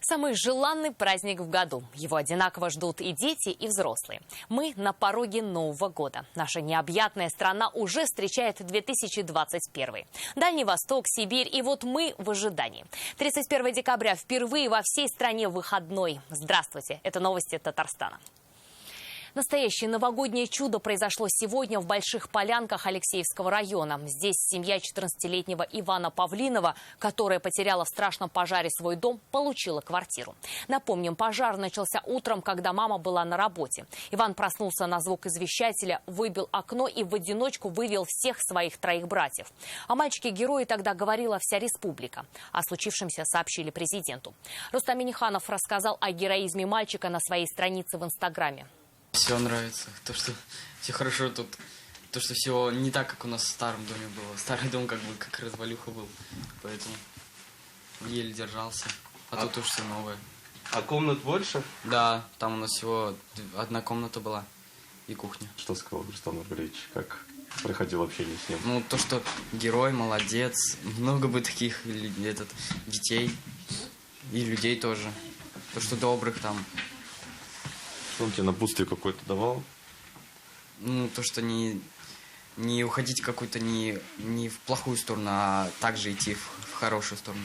Самый желанный праздник в году. Его одинаково ждут и дети, и взрослые. Мы на пороге Нового года. Наша необъятная страна уже встречает 2021. Дальний Восток, Сибирь, и вот мы в ожидании. 31 декабря впервые во всей стране выходной. Здравствуйте, это новости Татарстана. Настоящее новогоднее чудо произошло сегодня в Больших Полянках Алексеевского района. Здесь семья 14-летнего Ивана Павлинова, которая потеряла в страшном пожаре свой дом, получила квартиру. Напомним, пожар начался утром, когда мама была на работе. Иван проснулся на звук извещателя, выбил окно и в одиночку вывел всех своих 3 братьев. О мальчике-герое тогда говорила вся республика. О случившемся сообщили президенту. Рустам Минниханов рассказал о героизме мальчика на своей странице в Инстаграме. Все нравится. То, что все хорошо тут. То, что все не так, как у нас в старом доме было. Старый дом как развалюха был. Поэтому еле держался. А тут уж все новое. А комнат больше? Да, там у нас всего 1 комната была и кухня. Что сказал Рустам Нургалиевич? Как проходило общение с ним? Ну, то, что герой, молодец. Много бы таких детей. И людей тоже. То, что добрых там. Что он тебе напутствие какое-то давал? Ну, то, что не уходить какую-то не в плохую сторону, а также идти в хорошую сторону.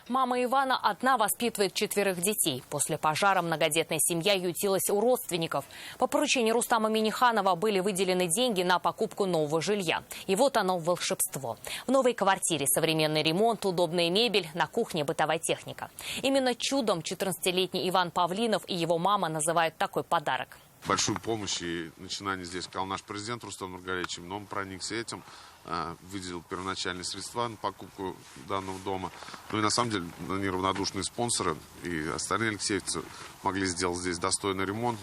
Мама Ивана одна воспитывает 4 детей. После пожара многодетная семья ютилась у родственников. По поручению Рустама Минниханова были выделены деньги на покупку нового жилья. И вот оно волшебство. В новой квартире современный ремонт, удобная мебель, на кухне бытовая техника. Именно чудом 14-летний Иван Павлинов и его мама называют такой подарок. Большую помощь и начинание здесь сказал наш президент Рустам Нургалиевич, но он проникся этим, выделил первоначальные средства на покупку данного дома. Ну и на самом деле они равнодушные спонсоры, и остальные алексеевцы могли сделать здесь достойный ремонт.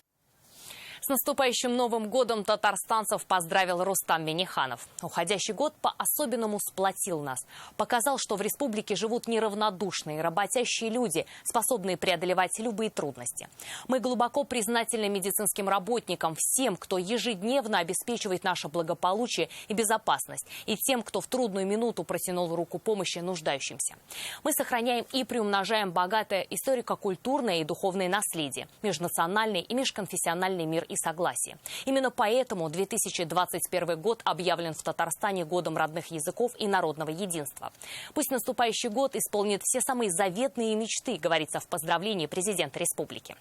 С наступающим Новым годом татарстанцев поздравил Рустам Минниханов. Уходящий год по-особенному сплотил нас. Показал, что в республике живут неравнодушные, работящие люди, способные преодолевать любые трудности. Мы глубоко признательны медицинским работникам, всем, кто ежедневно обеспечивает наше благополучие и безопасность, и тем, кто в трудную минуту протянул руку помощи нуждающимся. Мы сохраняем и приумножаем богатое историко-культурное и духовное наследие, межнациональный и межконфессиональный мир и согласие. Именно поэтому 2021 год объявлен в Татарстане годом родных языков и народного единства. Пусть наступающий год исполнит все самые заветные мечты, говорится в поздравлении президента республики.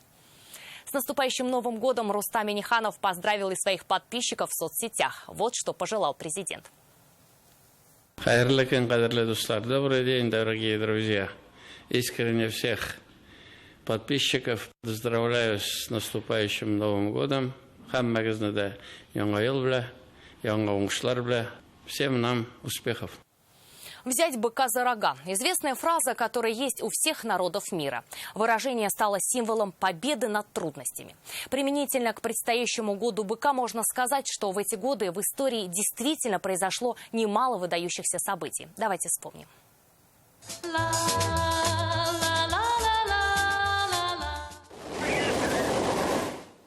С наступающим Новым годом Рустам Минниханов поздравил и своих подписчиков в соцсетях. Вот что пожелал президент. Добрый день, дорогие друзья. Искренне всех подписчиков поздравляю с наступающим Новым годом. Всем нам успехов. Взять быка за рога. Известная фраза, которая есть у всех народов мира. Выражение стало символом победы над трудностями. Применительно к предстоящему году быка можно сказать, что в эти годы в истории действительно произошло немало выдающихся событий. Давайте вспомним.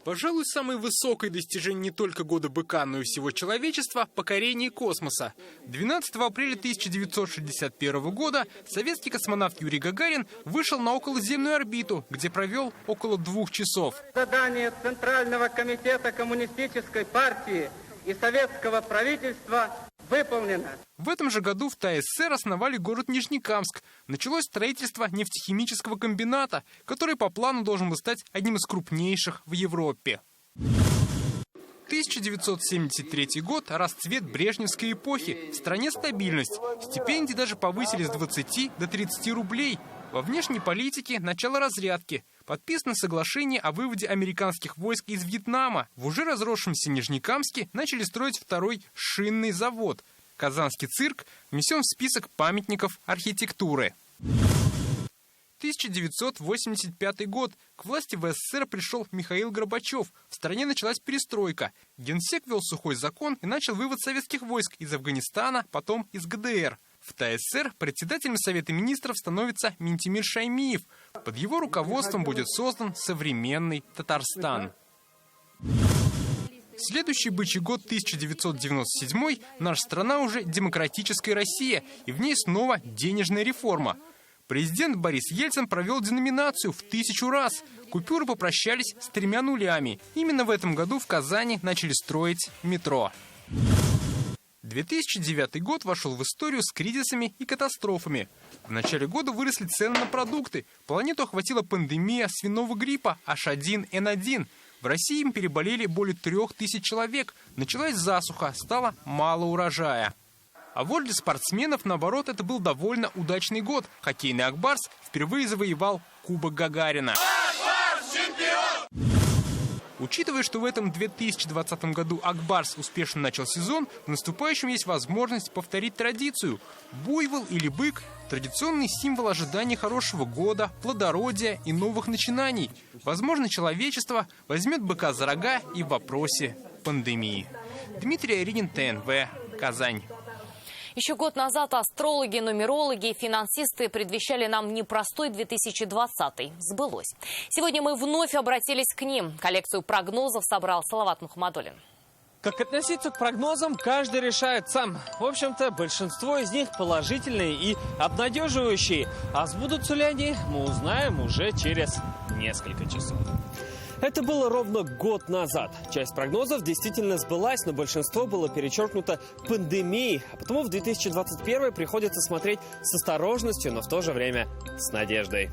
Пожалуй, самое высокое достижение не только года быка, но и всего человечества – покорение космоса. 12 апреля 1961 года советский космонавт Юрий Гагарин вышел на околоземную орбиту, где провел около 2 часов. Задание Центрального комитета Коммунистической партии и советского правительства выполнено. В этом же году в ТССР основали город Нижнекамск. Началось строительство нефтехимического комбината, который по плану должен был стать одним из крупнейших в Европе. 1973 год – расцвет брежневской эпохи. В стране стабильность. Стипендии даже повысили с 20 до 30 рублей. Во внешней политике – начало разрядки. Подписано соглашение о выводе американских войск из Вьетнама. В уже разросшемся Нижнекамске начали строить 2-й шинный завод. Казанский цирк внесен в список памятников архитектуры. 1985 год. К власти в СССР пришел Михаил Горбачев. В стране началась перестройка. Генсек ввел сухой закон и начал вывод советских войск из Афганистана, потом из ГДР. В ТССР председателем Совета министров становится Ментимир Шаймиев. Под его руководством будет создан современный Татарстан. Следующий бычий год 1997 наша страна уже демократическая Россия, и в ней снова денежная реформа. Президент Борис Ельцин провел деноминацию в 1000 раз. Купюры попрощались с 3 нулями. Именно в этом году в Казани начали строить метро. 2009 год вошел в историю с кризисами и катастрофами. В начале года выросли цены на продукты. Планету охватила пандемия свиного гриппа H1N1. В России им переболели более 3000 человек. Началась засуха, стало мало урожая. А вот для спортсменов, наоборот, это был довольно удачный год. Хоккейный «Ак-Барс» впервые завоевал Кубок Гагарина. Учитывая, что в этом 2020 году «Ак-Барс» успешно начал сезон, в наступающем есть возможность повторить традицию. Буйвол или бык – традиционный символ ожидания хорошего года, плодородия и новых начинаний. Возможно, человечество возьмет быка за рога и в вопросе пандемии. Дмитрий Аринин, ТНВ, Казань. Еще год назад астрологи, нумерологи и финансисты предвещали нам непростой 2020. Сбылось. Сегодня мы вновь обратились к ним. Коллекцию прогнозов собрал Салават Мухаммадуллин. Как относиться к прогнозам, каждый решает сам. В общем-то, большинство из них положительные и обнадеживающие. А сбудутся ли они, мы узнаем уже через несколько часов. Это было ровно год назад. Часть прогнозов действительно сбылась, но большинство было перечеркнуто пандемией. А потому в 2021 приходится смотреть с осторожностью, но в то же время с надеждой.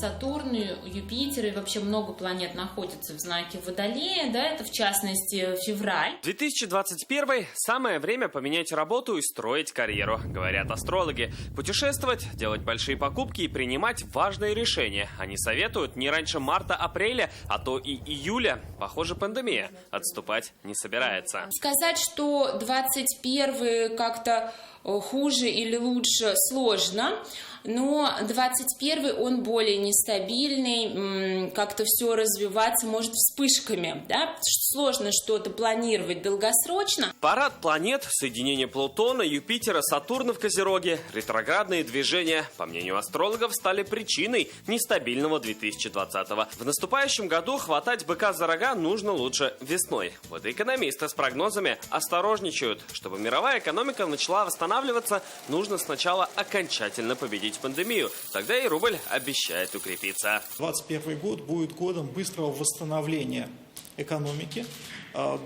Сатурн, Юпитер и вообще много планет находятся в знаке Водолея, да, это в частности февраль. 2021 – самое время поменять работу и строить карьеру, говорят астрологи. Путешествовать, делать большие покупки и принимать важные решения. Они советуют не раньше марта-апреля, а то и июля. Похоже, пандемия отступать не собирается. Сказать, что 21 как-то хуже или лучше сложно. Но 21-й он более нестабильный, как-то все развиваться может вспышками, да? Сложно что-то планировать долгосрочно. Парад планет, соединение Плутона, Юпитера, Сатурна в Козероге, ретроградные движения, по мнению астрологов, стали причиной нестабильного 2020-го. В наступающем году хватать быка за рога нужно лучше весной. Вот и экономисты с прогнозами осторожничают. Чтобы мировая экономика начала восстанавливаться, нужно сначала окончательно победить пандемию. Тогда и рубль обещает укрепиться. 2021 год будет годом быстрого восстановления экономики,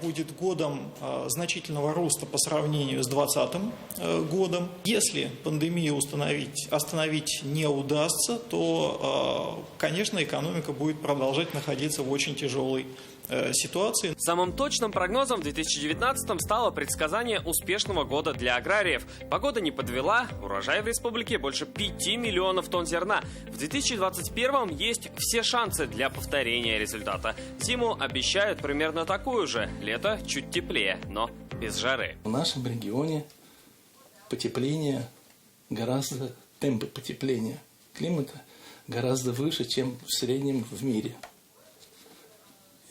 будет годом значительного роста по сравнению с 2020 годом. Если пандемию остановить не удастся, то, конечно, экономика будет продолжать находиться в очень тяжелой ситуации. Самым точным прогнозом в 2019-м стало предсказание успешного года для аграриев. Погода не подвела, урожай в республике больше 5 миллионов тонн зерна. В 2021-м есть все шансы для повторения результата. Зиму обещают примерно такую же, лето чуть теплее, но без жары. В нашем регионе потепление гораздо, темпы потепления климата гораздо выше, чем в среднем в мире.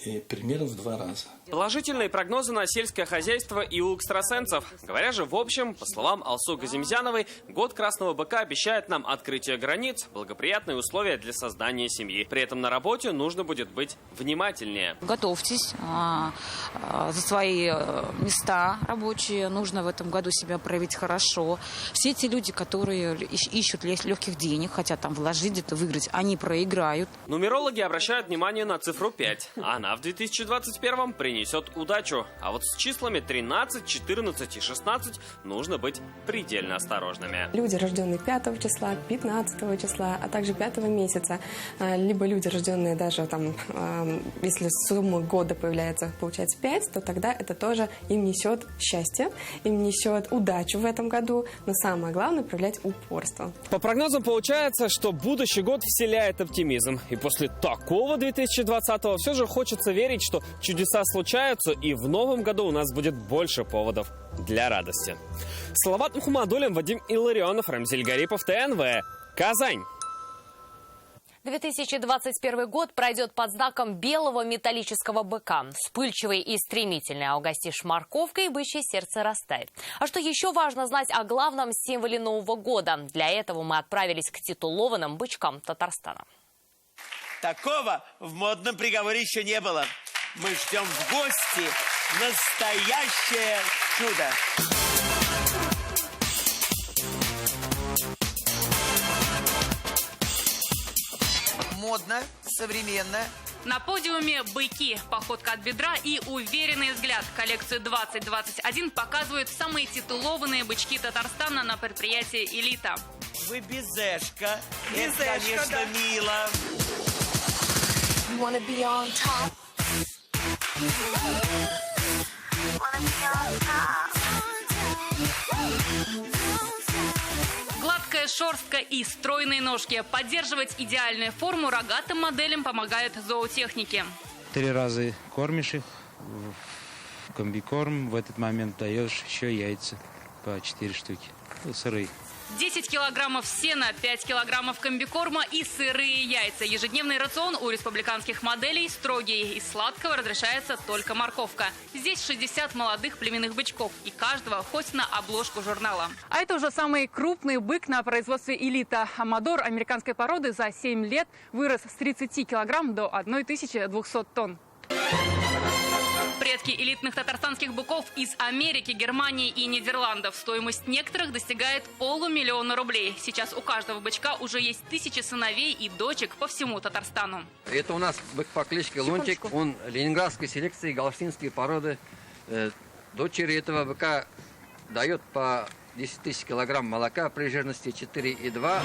И примерно в 2 раза. Положительные прогнозы на сельское хозяйство и у экстрасенсов. Говоря же в общем, по словам Алсу Газимзяновой, год Красного Быка обещает нам открытие границ, благоприятные условия для создания семьи. При этом на работе нужно будет быть внимательнее. Готовьтесь за свои места рабочие. Нужно в этом году себя проявить хорошо. Все те люди, которые ищут легких денег, хотят там вложить, где-то выиграть, они проиграют. Нумерологи обращают внимание на цифру 5. Она в 2021-м принесет удачу. А вот с числами 13, 14 и 16 нужно быть предельно осторожными. Люди, рожденные 5 числа, 15 числа, а также 5 месяца, либо люди, рожденные даже там, если сумма года появляется, получается 5, то тогда это тоже им несет счастье, им несет удачу в этом году, но самое главное – проявлять упорство. По прогнозам получается, что будущий год вселяет оптимизм. И после такого 2020-го все же хочется верить, что чудеса случаются, и в новом году у нас будет больше поводов для радости. Салават Мухаммадуллин, Вадим Илларионов, Рамзиль Гарипов, ТНВ, Казань. 2021 год пройдет под знаком белого металлического быка. Вспыльчивый и стремительный, а угостишь морковкой, бычье сердце растает. А что еще важно знать о главном символе Нового года? Для этого мы отправились к титулованным бычкам Татарстана. Такого в модном приговоре еще не было. Мы ждем в гости настоящее чудо. модно, современно. На подиуме быки, походка от бедра и уверенный взгляд. Коллекцию 2021 показывают самые титулованные бычки Татарстана на предприятии «Элита». Вы безешка. Это, конечно, мило. Гладкая шерстка и стройные ножки. Поддерживать идеальную форму рогатым моделям помогают зоотехники. 3 раза кормишь их, в комбикорм, в этот момент даешь еще яйца по 4 штуки, сырые. 10 килограммов сена, 5 килограммов комбикорма и сырые яйца. Ежедневный рацион у республиканских моделей строгий. Из сладкого разрешается только морковка. Здесь 60 молодых племенных бычков. И каждого хоть на обложку журнала. А это уже самый крупный бык на производстве «Элита». Амадор американской породы за 7 лет вырос с 30 килограмм до 1200 тонн. Предки элитных татарстанских быков из Америки, Германии и Нидерландов. Стоимость некоторых достигает 500 000 рублей. Сейчас у каждого бычка уже есть 1000 сыновей и дочек по всему Татарстану. Это у нас бык по кличке Лунтик. Он ленинградской селекции, галштинские породы. Дочери этого быка дает по 10 000 килограмм молока при жирности 4,2.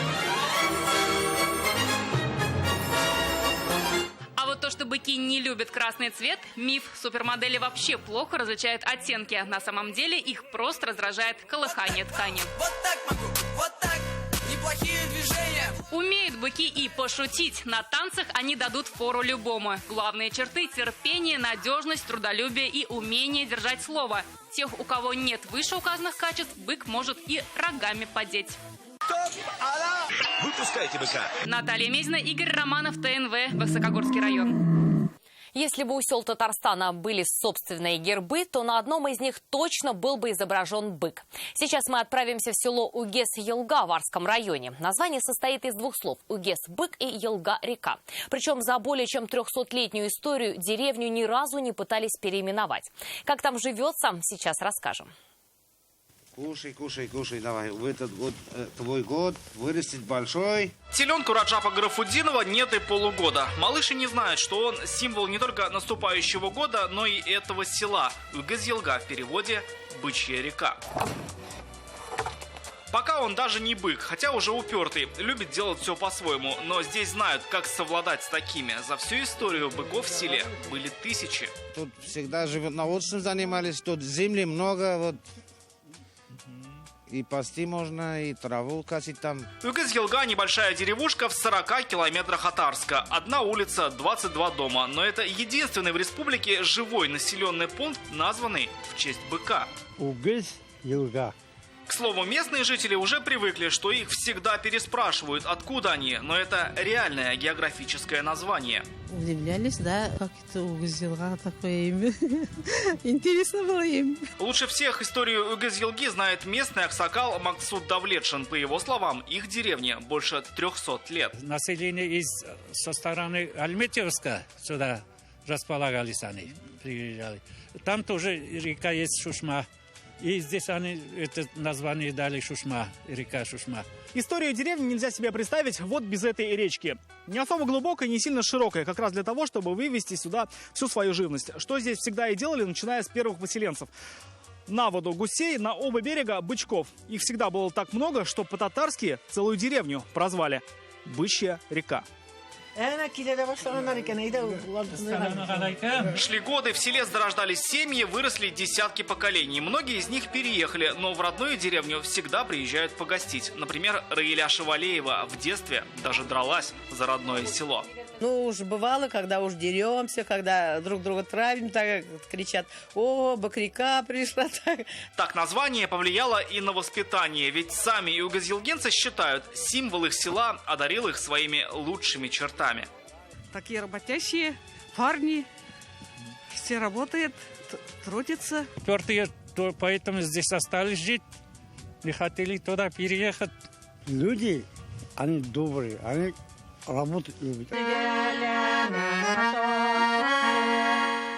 То, что быки не любят красный цвет, миф. Супермодели вообще плохо различают оттенки. На самом деле их просто раздражает колыхание ткани. Вот так могу, вот так. Неплохие движения. Умеют быки и пошутить. На танцах они дадут фору любому. Главные черты – терпение, надежность, трудолюбие и умение держать слово. Тех, у кого нет вышеуказанных качеств, бык может и рогами подеть. Выпускайте быка. Наталья Мезина, Игорь Романов, ТНВ, Высокогорский район. Если бы у сел Татарстана были собственные гербы, то на одном из них точно был бы изображен бык. Сейчас мы отправимся в село Угес-Елга в Арском районе. Название состоит из 2 слов – Угес-бык и Елга-река. Причем за более чем 300-летнюю историю деревню ни разу не пытались переименовать. Как там живется, сейчас расскажем. Кушай, кушай, кушай, давай. В этот год, твой год, вырастет большой. Теленку Раджапа Гарафуддинова нет и полугода. Малыши не знают, что он символ не только наступающего года, но и этого села. Угез-Елга в переводе «бычья река». Пока он даже не бык, хотя уже упертый, любит делать все по-своему. Но здесь знают, как совладать с такими. За всю историю быков в селе были 1000. Тут всегда животноводством занимались, тут земли много, вот. И пасти можно, и траву косить там. Угез-Елга – небольшая деревушка в 40 километрах от Арска. Одна улица, 22 дома. Но это единственный в республике живой населенный пункт, названный в честь быка. Угез-Елга. К слову, местные жители уже привыкли, что их всегда переспрашивают, откуда они. Но это реальное географическое название. Удивлялись, да, как это Угез-Елга такое имя. Интересно было имя. Лучше всех историю Угез-Елги знает местный аксакал Максут Давлетшин. По его словам, их деревне больше 300 лет. Население со стороны Альметьевска сюда располагались они, приезжали. Там тоже река есть Шушма. И здесь они это название дали Шушма, река Шушма. Историю деревни нельзя себе представить вот без этой речки. Не особо глубокая, не сильно широкая, как раз для того, чтобы вывести сюда всю свою живность. Что здесь всегда и делали, начиная с первых поселенцев. На воду гусей, на оба берега бычков. Их всегда было так много, что по-татарски целую деревню прозвали «Бычья река». Шли годы, в селе зарождались семьи, выросли десятки поколений. Многие из них переехали, но в родную деревню всегда приезжают погостить. Например, Раиля Шавалеева в детстве даже дралась за родное село. Ну, уж бывало, когда уж деремся, когда друг друга травим, так кричат: «О, бык-река пришла!» Так название повлияло и на воспитание, ведь сами угез-елгенцы считают, символ их села одарил их своими лучшими чертами. Такие работящие парни, все работают, трудятся. Упертые, поэтому здесь остались жить, не хотели туда переехать. Люди, они добрые, они работать любят.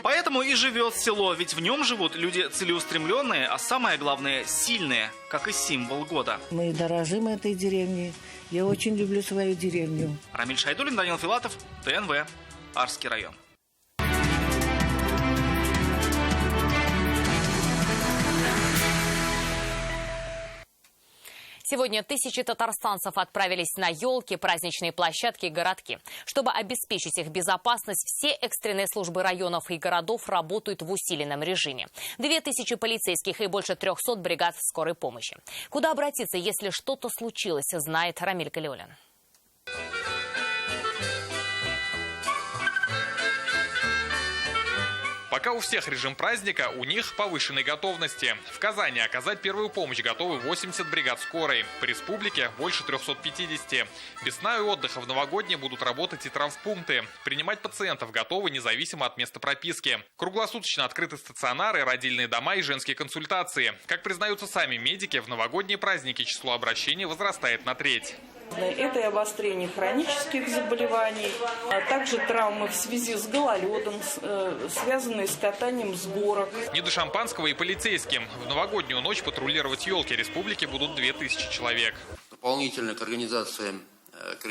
Поэтому и живет село, ведь в нем живут люди целеустремленные, а самое главное – сильные, как и символ года. Мы дорожим этой деревней, Я очень люблю свою деревню. Рамиль Шайдуллин, Данил Филатов, ТНВ, Арский район. Сегодня тысячи татарстанцев отправились на елки, праздничные площадки и городки. Чтобы обеспечить их безопасность, все экстренные службы районов и городов работают в усиленном режиме. 2000 полицейских и больше 300 бригад скорой помощи. Куда обратиться, если что-то случилось, знает Рамиль Галиуллин. Пока у всех режим праздника, у них повышенной готовности. В Казани оказать первую помощь готовы 80 бригад скорой. По республике больше 350. Без сна и отдыха в новогодние будут работать и травмпункты. Принимать пациентов готовы независимо от места прописки. Круглосуточно открыты стационары, родильные дома и женские консультации. Как признаются сами медики, в новогодние праздники число обращений возрастает на треть. Это и обострение хронических заболеваний, а также травмы в связи с гололедом, связанные с катанием с горок. Не до шампанского и полицейским. В новогоднюю ночь патрулировать елки республики будут 2000 человек. Дополнительно к организации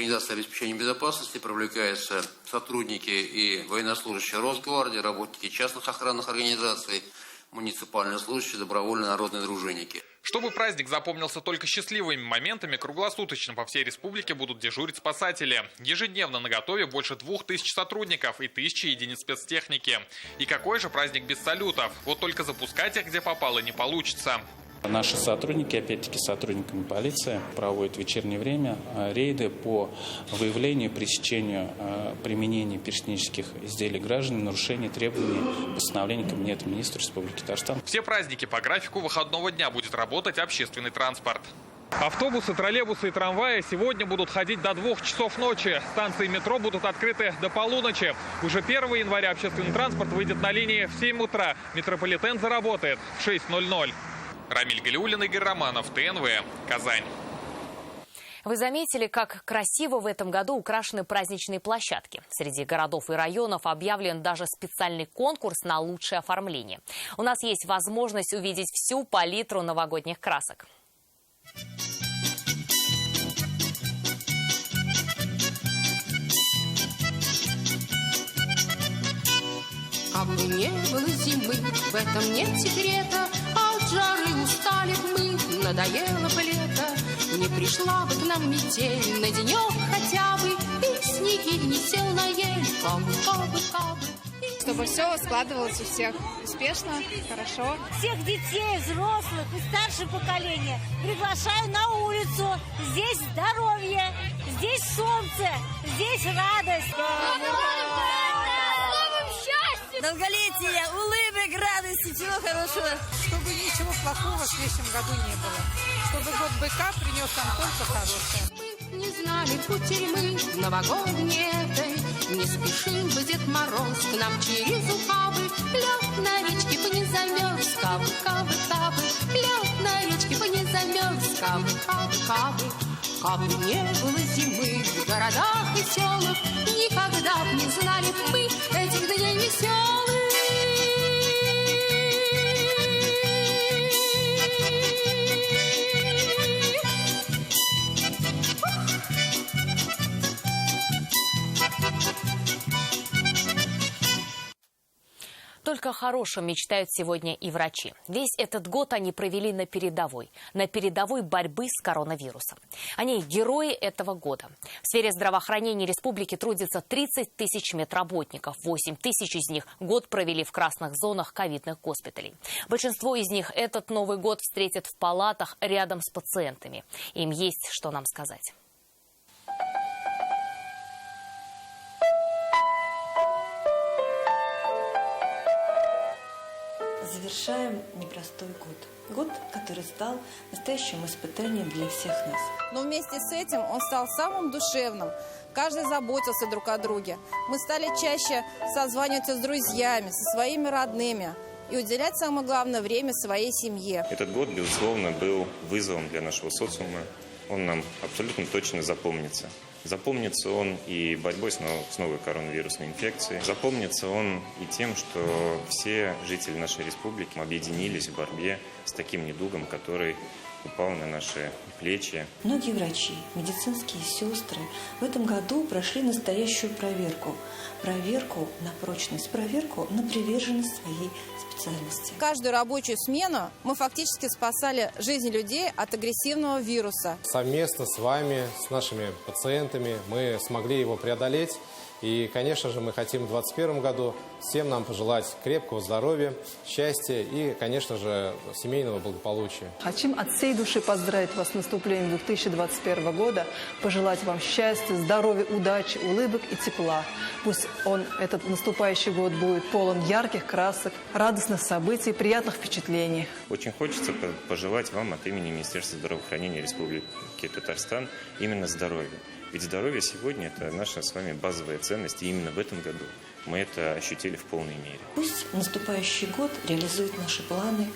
обеспечения безопасности привлекаются сотрудники и военнослужащие Росгвардии, работники частных охранных организаций, муниципальные служащие, добровольные народные дружинники. Чтобы праздник запомнился только счастливыми моментами, круглосуточно по всей республике будут дежурить спасатели. Ежедневно наготове больше 2000 сотрудников и 1000 единиц спецтехники. И какой же праздник без салютов? Вот только запускать их где попало не получится. Наши сотрудники, опять-таки сотрудниками полиции, проводят в вечернее время рейды по выявлению и пресечению применения пиротехнических изделий граждан, нарушения требований постановления Кабинета министров Республики Татарстан. Все праздники по графику выходного дня будет работать общественный транспорт. Автобусы, троллейбусы и трамваи сегодня будут ходить до 2 часов ночи. Станции метро будут открыты до полуночи. Уже 1 января общественный транспорт выйдет на линии в 7 утра. Метрополитен заработает в 6:00. Рамиль Галиуллин, Игорь Романов, ТНВ, Казань. Вы заметили, как красиво в этом году украшены праздничные площадки. Среди городов и районов объявлен даже специальный конкурс на лучшее оформление. У нас есть возможность увидеть всю палитру новогодних красок. А бы не было зимы, в этом нет секрета. От жары устали мы, надоело бы лето. Не пришла бы к нам метель на денек хотя бы, и снеги не сел на ель, кабы. Чтобы все складывалось у всех успешно, хорошо. Всех детей, взрослых и старшее поколение приглашаю на улицу. Здесь здоровье, здесь солнце, здесь радость. Долголетие, улыбок, радости, всего хорошего. Чтобы ничего плохого в следующем году не было. Чтобы год быка принес нам только хорошее. Мы не знали кутерьмы новогодней этой. Не спешил бы Дед Мороз к нам через ухабы. Лед на речке бы не замерз, кабы. Лед на речке бы не замерз, кабы. Кабы не было зимы в городах и селах, никогда б не знали б мы этих дней веселых. Только о хорошем мечтают сегодня и врачи. Весь этот год они провели на передовой борьбы с коронавирусом. Они герои этого года. В сфере здравоохранения республики трудится 30 тысяч медработников. 8 тысяч из них год провели в красных зонах ковидных госпиталей. Большинство из них этот Новый год встретят в палатах рядом с пациентами. Им есть что нам сказать. Завершаем непростой год. Год, который стал настоящим испытанием для всех нас. Но вместе с этим он стал самым душевным. Каждый заботился друг о друге. Мы стали чаще созваниваться с друзьями, со своими родными и уделять, самое главное, время своей семье. Этот год, безусловно, был вызовом для нашего социума. Он нам абсолютно точно запомнится. Запомнится он и борьбой с новой коронавирусной инфекцией. Запомнится он и тем, что все жители нашей республики объединились в борьбе с таким недугом, который упал на наши плечи. Многие врачи, медицинские сестры в этом году прошли настоящую проверку. Проверку на прочность, проверку на приверженность своей специальности. Каждую рабочую смену мы фактически спасали жизнь людей от агрессивного вируса. Совместно с вами, с нашими пациентами мы смогли его преодолеть. И, конечно же, мы хотим в 2021 году всем нам пожелать крепкого здоровья, счастья и, конечно же, семейного благополучия. Хотим от всей души поздравить вас с наступлением 2021 года, пожелать вам счастья, здоровья, удачи, улыбок и тепла. Пусть этот наступающий год будет полон ярких красок, радостных событий, приятных впечатлений. Очень хочется пожелать вам от имени Министерства здравоохранения Республики Татарстан именно здоровья. Ведь здоровье сегодня – это наша с вами базовая ценность, и именно в этом году мы это ощутили в полной мере. Пусть наступающий год реализует наши планы,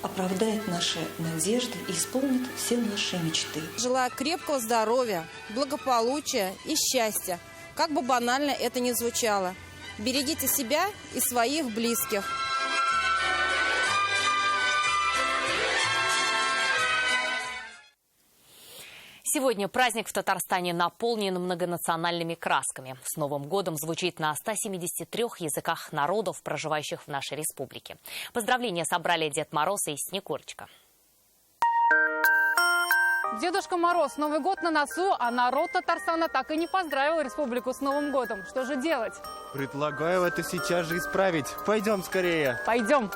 оправдает наши надежды и исполнит все наши мечты. Желаю крепкого здоровья, благополучия и счастья. Как бы банально это ни звучало. Берегите себя и своих близких. Сегодня праздник в Татарстане наполнен многонациональными красками. С Новым годом звучит на 173 языках народов, проживающих в нашей республике. Поздравления собрали Дед Мороз и Снегурочка. Дедушка Мороз, Новый год на носу, а народ Татарстана так и не поздравил республику с Новым годом. Что же делать? Предлагаю это сейчас же исправить. Пойдем скорее. Пойдем.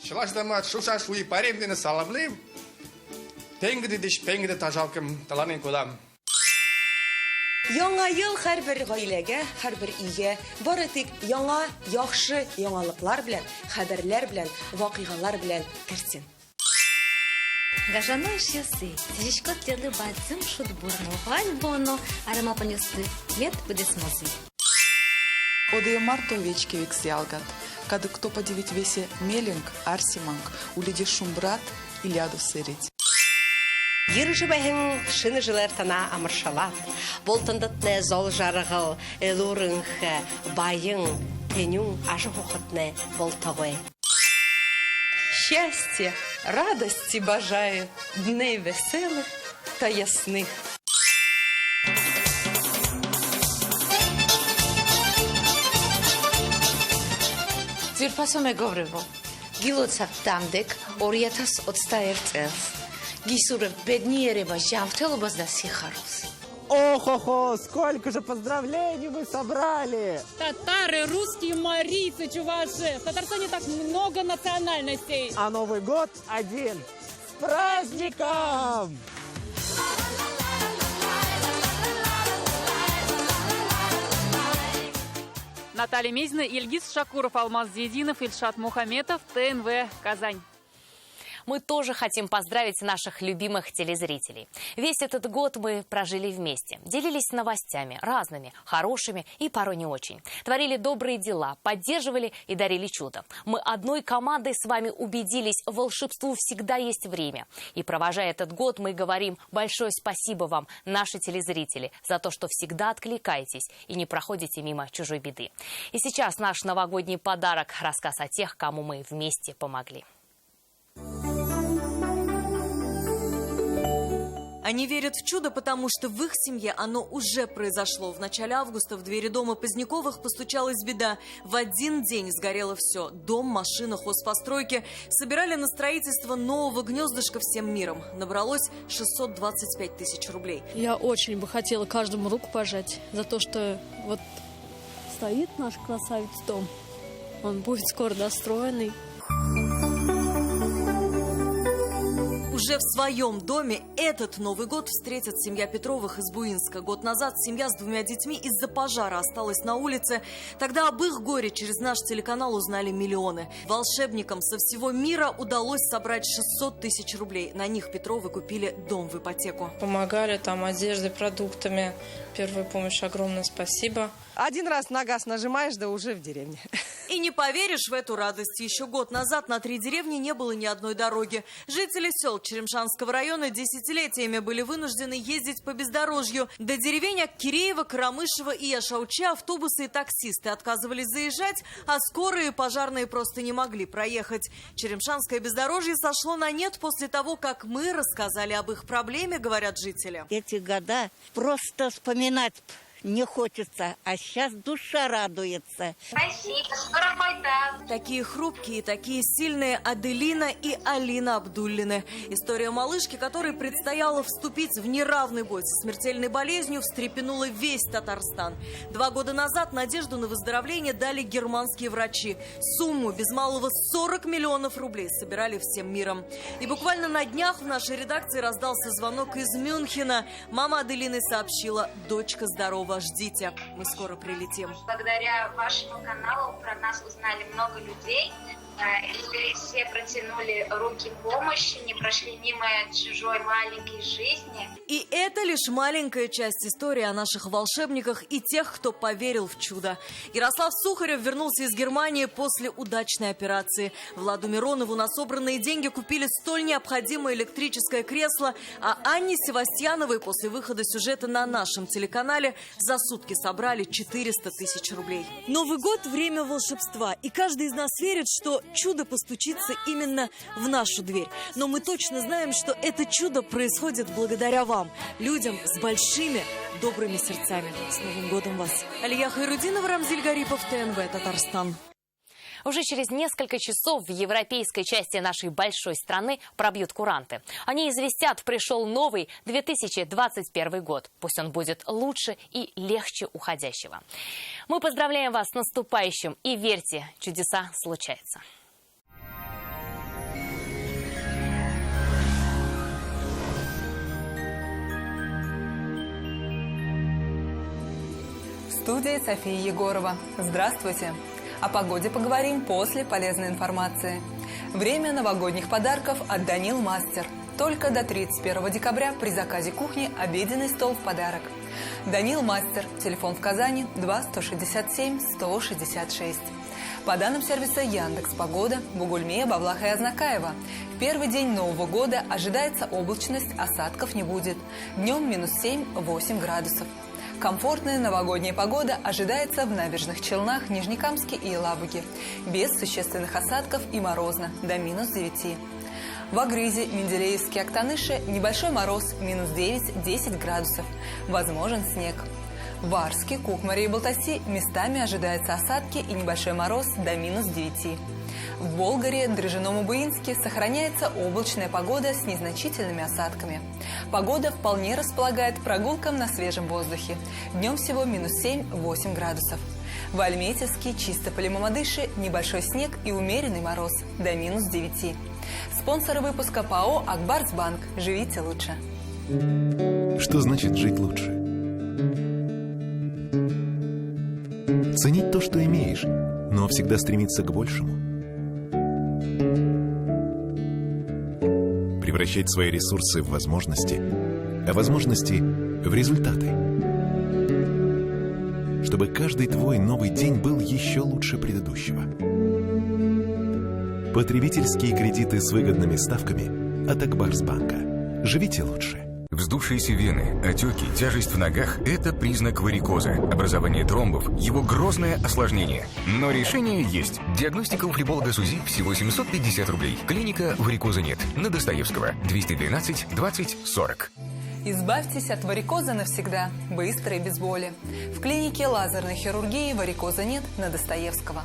Шылашдамат шушаш уи паремдені саламлем. Пеңгіді деш пеңгіді тажалкым таланын кодам. Яңа ел һәрбер гаиләгә, һәрбер өйгә бары тик яңа, яхшы яңалыклар белән, хәбәрләр белән, вакыйгалар белән керсен. Гажано часы, тежешкот делы бадзым шутбурно, гальбоно, арама понесли лет будесмазы. Одея мартовечки виксиалгат, когда кто подивить весе мелинг, арсиманг, улиди шумбрат и ляду сырить. Йыржыбайын шыны жылар тана амыршалат, болтындытны зол жарығыл, элурынхы, байын, тенюн ажы хухытны болтағой. Счастья, радости бажаю, дней веселых та ясных. Ձիրփասո մեգովրևո, գիլոցավ տամդեք, օրիաթաս օտստայր ծելս, գիսուրը բედնի երևա ժավթել բազդասի խարուս. Ох-охо, сколько же поздравлений мы собрали! Татары, русские, марийцы, чуваши. В Татарстане так много национальностей. А Новый год один. С праздником! Наталья Мезина, Ильгиз Шакуров, Алмаз Зединов, Ильшат Мухаметов, ТНВ, Казань. Мы тоже хотим поздравить наших любимых телезрителей. Весь этот год мы прожили вместе. Делились новостями, разными, хорошими и порой не очень. Творили добрые дела, поддерживали и дарили чудо. Мы одной командой с вами убедились, волшебству всегда есть время. И провожая этот год, мы говорим большое спасибо вам, наши телезрители, за то, что всегда откликаетесь и не проходите мимо чужой беды. И сейчас наш новогодний подарок – рассказ о тех, кому мы вместе помогли. Они верят в чудо, потому что в их семье оно уже произошло. В начале августа в двери дома Поздняковых постучалась беда. В один день сгорело все. Дом, машина, хозпостройки. Собирали на строительство нового гнездышка всем миром. Набралось 625 тысяч рублей. Я очень бы хотела каждому руку пожать за то, что вот стоит наш красавец дом. Он будет скоро достроенный. Уже в своем доме этот Новый год встретит семья Петровых из Буинска. Год назад семья с 2 детьми из-за пожара осталась на улице. Тогда об их горе через наш телеканал узнали миллионы. Волшебникам со всего мира удалось собрать 600 тысяч рублей. На них Петровы купили дом в ипотеку. Помогали там одеждой, продуктами. Первую помощь огромное спасибо. Один раз на газ нажимаешь, да уже в деревне. И не поверишь в эту радость. Еще год назад на 3 деревни не было ни одной дороги. Жители сел Черемшанского района десятилетиями были вынуждены ездить по бездорожью. До деревень Киреева, Карамышева и Яшаучи автобусы и таксисты отказывались заезжать, а скорые и пожарные просто не могли проехать. Черемшанское бездорожье сошло на нет после того, как мы рассказали об их проблеме, говорят жители. Эти года просто вспоминать не хочется, а сейчас душа радуется. Спасибо, скоро пойдем. Такие хрупкие, такие сильные Аделина и Алина Абдуллины. История малышки, которой предстояло вступить в неравный бой со смертельной болезнью, встрепенула весь Татарстан. 2 года назад надежду на выздоровление дали германские врачи. Сумму без малого 40 миллионов рублей собирали всем миром. И буквально на днях в нашей редакции раздался звонок из Мюнхена. Мама Аделины сообщила: дочка здорова. Ждите, мы скоро прилетим. Благодаря вашему каналу про нас узнали много людей. И все протянули руки помощи, не прошли мимо чужой маленькой жизни. И это лишь маленькая часть истории о наших волшебниках и тех, кто поверил в чудо. Ярослав Сухарев вернулся из Германии после удачной операции. Владу Миронову на собранные деньги купили столь необходимое электрическое кресло, а Анне Севастьяновой после выхода сюжета на нашем телеканале за сутки собрали 400 тысяч рублей. Новый год – время волшебства, и каждый из нас верит, что чудо постучится именно в нашу дверь. Но мы точно знаем, что это чудо происходит благодаря вам, людям с большими добрыми сердцами. С Новым годом вас! Алия Хайрудинова, Рамзиль Гарипов, ТНВ, Татарстан. Уже через несколько часов в европейской части нашей большой страны пробьют куранты. Они известят, пришел новый 2021 год. Пусть он будет лучше и легче уходящего. Мы поздравляем вас с наступающим и верьте, чудеса случаются. В студии София Егорова. Здравствуйте! О погоде поговорим после полезной информации. Время новогодних подарков от Данил Мастер. Только до 31 декабря при заказе кухни обеденный стол в подарок. Данил Мастер. Телефон в Казани 2-167-166. По данным сервиса Яндекс.Погода, Бугульме, Бавлаха и Азнакаева. В первый день Нового года ожидается облачность, осадков не будет. Днем -7-8 градусов. Комфортная новогодняя погода ожидается в Набережных Челнах, Нижнекамске и Елабуге. Без существенных осадков и морозно, до -9. В Агрызе, Менделеевске, Актаныше небольшой мороз, -9-10 градусов. Возможен снег. В Арске, Кукмаре и Балтаси местами ожидаются осадки и небольшой мороз до -9. В Болгаре, Дрожжином и Буинске сохраняется облачная погода с незначительными осадками. Погода вполне располагает к прогулкам на свежем воздухе. Днем всего -7-8 градусов. В Альметьевске, Чистополе, Мамадыше небольшой снег и умеренный мороз до -9. Спонсоры выпуска ПАО «Акбарсбанк». Живите лучше. Что значит жить лучше? Ценить то, что имеешь, но всегда стремиться к большему. Превращать свои ресурсы в возможности, а возможности в результаты. Чтобы каждый твой новый день был еще лучше предыдущего. Потребительские кредиты с выгодными ставками от Акбарсбанка. Живите лучше. Вздувшиеся вены, отеки, тяжесть в ногах – это признак варикоза. Образование тромбов – его грозное осложнение. Но решение есть. Диагностика у флеболога СУЗИ всего 750 рублей. Клиника «Варикоза нет» на Достоевского. 212 20 40. Избавьтесь от варикоза навсегда, быстро и без боли. В клинике лазерной хирургии «Варикоза нет» на Достоевского.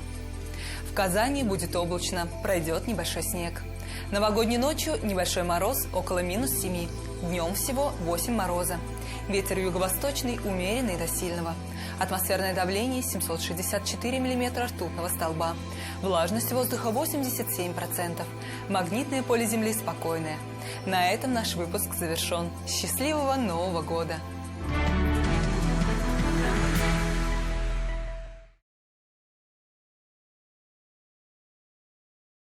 В Казани будет облачно, пройдет небольшой снег. Новогодней ночью небольшой мороз, около -7. Днем всего 8 мороза. Ветер юго-восточный, умеренный до сильного. Атмосферное давление 764 мм ртутного столба. Влажность воздуха 87%. Магнитное поле Земли спокойное. На этом наш выпуск завершен. Счастливого Нового года!